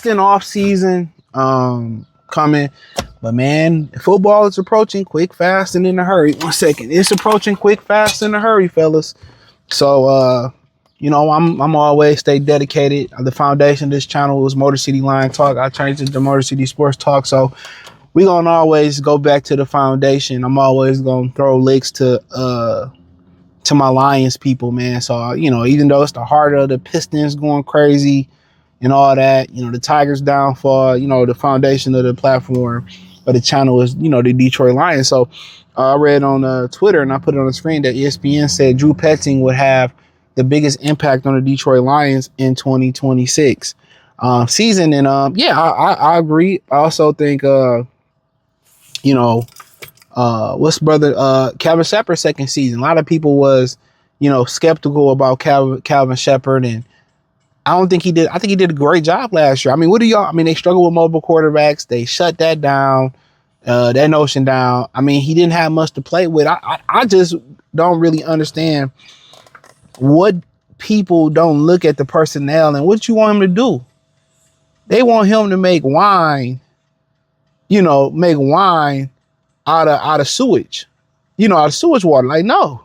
interesting off season coming. But man, football is approaching quick, fast, and in a hurry. 1 second. It's approaching quick, fast, and in a hurry, fellas. So I'm always stay dedicated. The foundation of this channel was Motor City Lion Talk. I changed it to Motor City Sports Talk. So we're gonna always go back to the foundation. I'm always gonna throw links to my Lions people, man. So even though it's the heart of the Pistons going crazy and all that, the Tigers downfall, the foundation of the platform of the channel is, the Detroit Lions. So I read on Twitter, and I put it on the screen, that ESPN said Drew Petzing would have the biggest impact on the Detroit Lions in 2026 season. And I agree. I also think, what's brother Calvin Shepard's second season. A lot of people was, skeptical about Calvin Shepard, and I don't think he did. I think he did a great job last year. I mean, they struggled with mobile quarterbacks. They shut that down, that notion down. I mean, he didn't have much to play with. I just don't really understand what people don't look at the personnel and what you want him to do. They want him to make wine, out of sewage, out of sewage water. Like, no.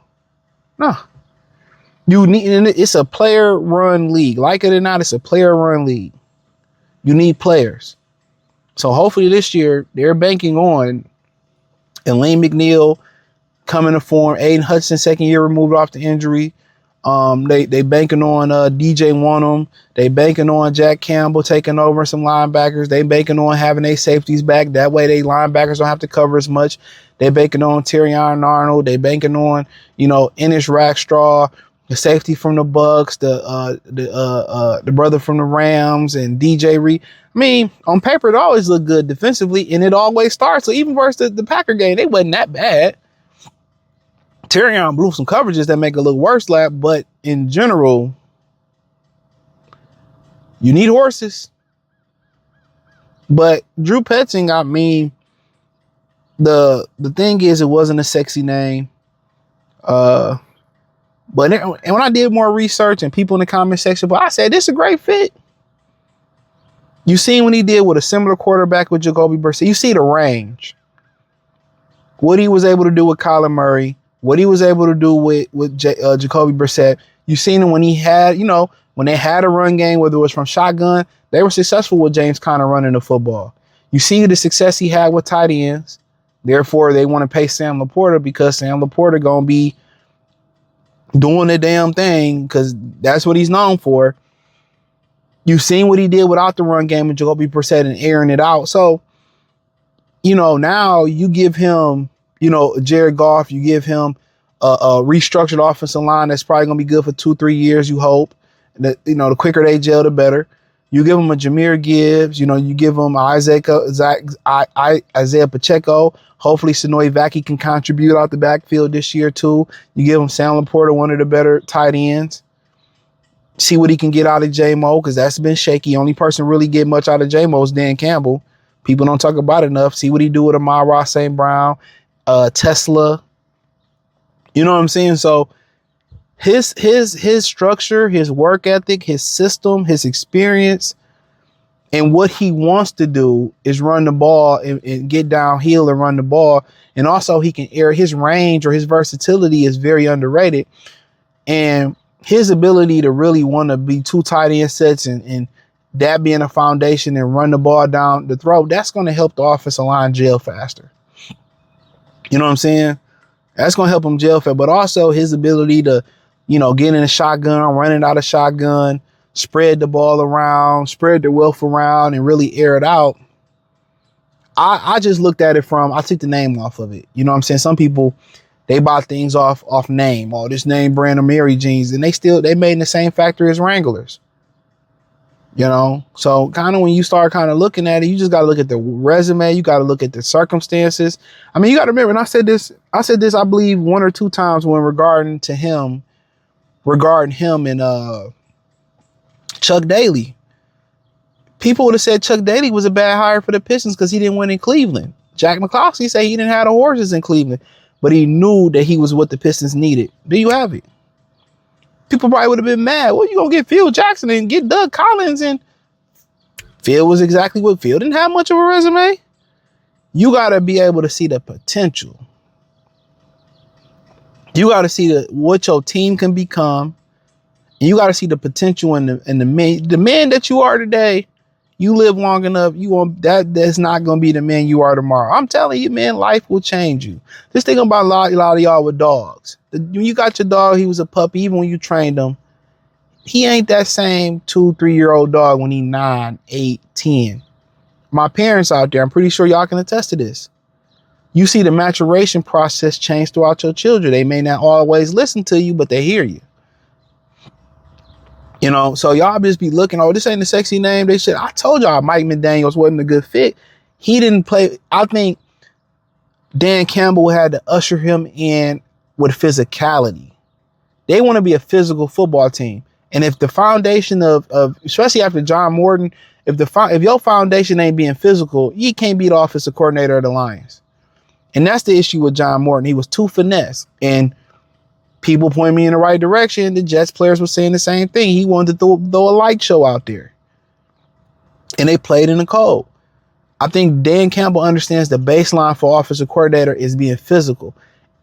You need, and it's a player-run league. Like it or not, it's a player-run league. You need players. So hopefully this year they're banking on Elaine McNeil coming to form. Aiden Hudson, second year removed off the injury. They banking on DJ Wanham. They banking on Jack Campbell taking over some linebackers. They banking on having their safeties back. That way they linebackers don't have to cover as much. They banking on Terrion Arnold. They banking on, Ennis Rackstraw, the safety from the Bucks, the brother from the Rams, and DJ Reed. I mean, on paper it always looked good defensively, and it always starts. So even versus the Packer game, they wasn't that bad. Terrion blew some coverages that make it look worse, but in general, you need horses. But Drew Petzing, I mean, the thing is, it wasn't a sexy name. But when I did more research and people in the comment section, but I said, this is a great fit. You seen what he did with a similar quarterback with Jacoby Brissett. You see the range. What he was able to do with Kyler Murray. What he was able to do with Jacoby Brissett. You seen him when he had, when they had a run game, whether it was from shotgun, they were successful with James Conner running the football. You see the success he had with tight ends. Therefore, they want to pay Sam Laporta because Sam Laporta going to be doing the damn thing because that's what he's known for. You've seen what he did without the run game with Jacoby Brissett and airing it out. So, now you give him, Jared Goff, you give him a restructured offensive line that's probably going to be good for 2-3 years, you hope. That, the quicker they gel, the better. You give him a Jahmyr Gibbs, you give him Isaiah Pacheco. Hopefully Sonoy Vaki can contribute out the backfield this year too. You give him Sam Laporta, one of the better tight ends. See what he can get out of J-Mo, because that's been shaky. Only person really get much out of J-Mo is Dan Campbell. People don't talk about it enough. See what he do with Amon-Ra St. Brown, Tesla. You know what I'm saying? So his structure, his work ethic, his system, his experience, and what he wants to do is run the ball and get downhill and run the ball. And also he can air. His range or his versatility is very underrated. And his ability to really want to be two tight end sets and that being a foundation and run the ball down the throat, that's going to help the offensive line gel faster. You know what I'm saying? That's going to help him gel faster. But also his ability to, get in a shotgun, running out of shotgun, spread the ball around, spread the wealth around, and really air it out. I just looked at it I took the name off of it. You know what I'm saying? Some people, they buy things off name. Oh, this name brand of Mary jeans, and they made in the same factory as Wranglers. So kind of when you start kind of looking at it, you just got to look at the resume. You got to look at the circumstances. I mean, you got to remember, and I said this, I believe 1 or 2 times when regarding him and Chuck Daly. People would have said Chuck Daly was a bad hire for the Pistons because he didn't win in Cleveland. Jack McCloskey said he didn't have the horses in Cleveland, but he knew that he was what the Pistons needed. There you have it. People probably would have been mad. Well, you gonna get Phil Jackson and get Doug Collins and Phil was exactly what Phil didn't have much of a resume. You got to be able to see the potential. You got to see what your team can become. And you got to see the potential in the man that you are today. You live long enough, that's not gonna be the man you are tomorrow. I'm telling you, man, life will change you. Just think about a lot of y'all with dogs. When you got your dog, he was a puppy. Even when you trained him, he ain't that same 2-3-year-old dog when he 9, 8, 10. My parents out there, I'm pretty sure y'all can attest to this. You see the maturation process change throughout your children. They may not always listen to you, but they hear you. You know, so y'all just be looking, oh, this ain't a sexy name. They said, I told y'all Mike McDaniels wasn't a good fit. He didn't play. I think Dan Campbell had to usher him in with physicality. They want to be a physical football team. And if the foundation of especially after John Morton, if your foundation ain't being physical, you can't be the offensive coordinator of the Lions. And that's the issue with John Morton. He was too finesse. And people point me in the right direction. The Jets players were saying the same thing. He wanted to throw a light show out there. And they played in the cold. I think Dan Campbell understands the baseline for offensive coordinator is being physical.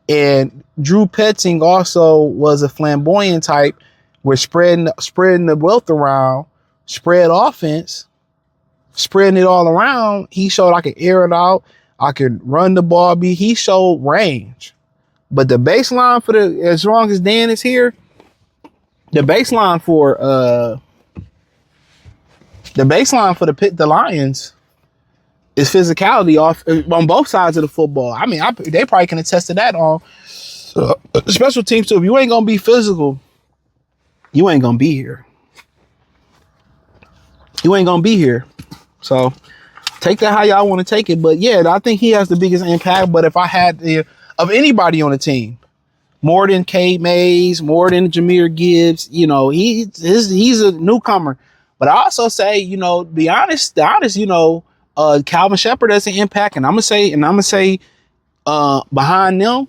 And Drew Petzing also was a flamboyant type where spreading the wealth around, spread offense, spreading it all around. He showed I could air it out. I could run the ball. He showed range. But the baseline for as long as Dan is here, the baseline for the Lions is physicality off on both sides of the football. I mean, they probably can attest to that on special teams too. If you ain't gonna be physical, you ain't gonna be here. You ain't gonna be here. So take that how y'all want to take it. But yeah, I think he has the biggest impact. But if I had of anybody on the team, more than Cade Mays, more than Jahmyr Gibbs, you know, he's a newcomer. But I also say, you know, be honest, you know, Calvin Shepard has an impact, and I'm gonna say behind them,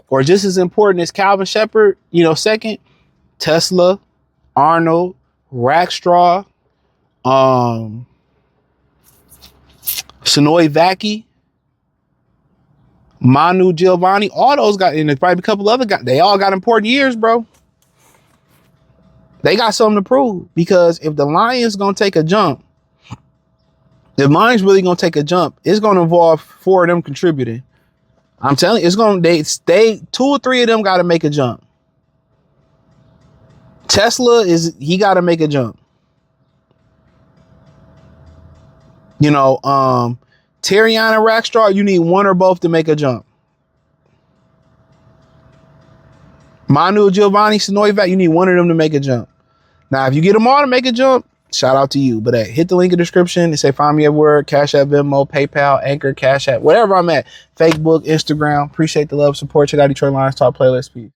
or just as important as Calvin Shepard, you know, second, Tesla, Arnold, Rackstraw, Sonoy Vaki, Manu Giovanni, all those guys, and there's probably a couple other guys. They all got important years, bro. They got something to prove, because if the Lions gonna take a jump, if Lions really gonna take a jump, it's gonna involve 4 of them contributing. I'm telling you, it's gonna they 2 or 3 of them got to make a jump. Tesla he got to make a jump. You know, Terrion and Rackstraw, you need 1 or both to make a jump. Manu Giovanni, Sonoy Vat, you need 1 of them to make a jump. Now, if you get them all to make a jump, shout out to you. But hey, hit the link in the description and say find me everywhere. Cash App, Venmo, PayPal, Anchor, Cash App, whatever I'm at. Facebook, Instagram. Appreciate the love, support. Check out Detroit Lions Talk playlist. Peace.